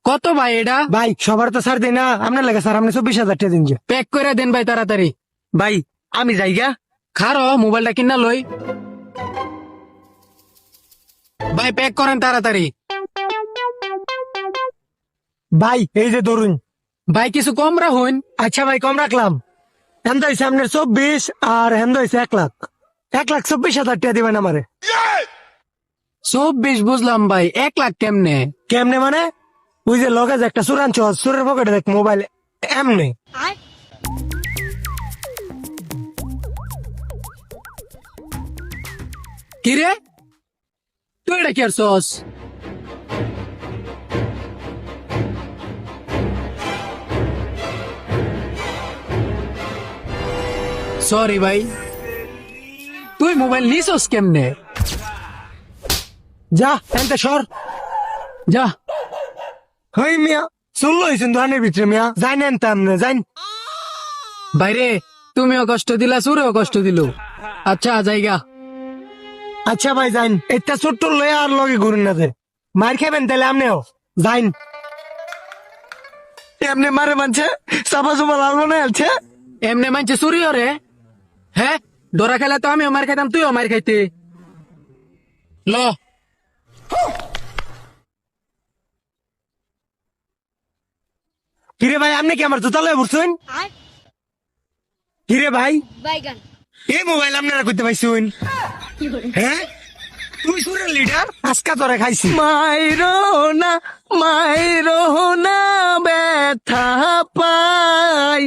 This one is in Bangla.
কত ভাই এটা? ভাই সবার তো ছাড় দেয় না, আপনার লাগে স্যার আপনি 24,000 টাকা দিন যে। প্যাক করে দেন ভাই তাড়াতাড়ি। ভাই আমি যাইগা। খারো মোবাইলটা কিনা লই। ভাই প্যাক করেন তাড়াতাড়ি। ভাই এই যে ধরুন। ভাই কিছু কম রাখুন। আচ্ছা ভাই কম রাখলাম। হেন্দ হয়েছে আপনার 24 আর হেন্দ হয়েছে 1,00,000। 1,24,000 টাকা দিবেন আমারে। 24 বুঝলাম ভাই, 1 লাখ কেমনে? কেমনে মানে? ওই যে লগে যে একটা চুরান চস, চোরের পকেটে দেখ মোবাইল এমনি। কিরে তুই এটা কি করছস? সরি ভাই, তুই মোবাইল নিছস কেমনে? যা এনতে সর। যা। হই মিয়া চুল লইছেন দোকানের ভিতরে মিয়া, যাই নেন তা আপনি যাইন। বাইরে তুমিও কষ্ট দিলা, সুরেও কষ্ট দিল। আচ্ছা জায়গা। আচ্ছা ভাই যাইন, এটা ছোট্ট লয়ে আর লগে ঘুরেন না যে। মার খাবেন তাহলে আপনিও যাইন। এমনি মারে মানছে, চাপা চুপা লাল মনে আছে। এমনি মানছে চুরি রে? হ্যাঁ, ডরা খেলে তো আমিও মার খাইতাম, তুইও মার খাইতে। ল কিরে ভাই আপনি কি আমার জুতা লয়ে ঘুরছেন? কিরে ভাই বাইগান এই মোবাইল আপনারা করতে পাইছুন? হ্যাঁ তুই সুরের লিডার, আজকা তোরে খাইছি। মাইরো না ব্যথা পাই।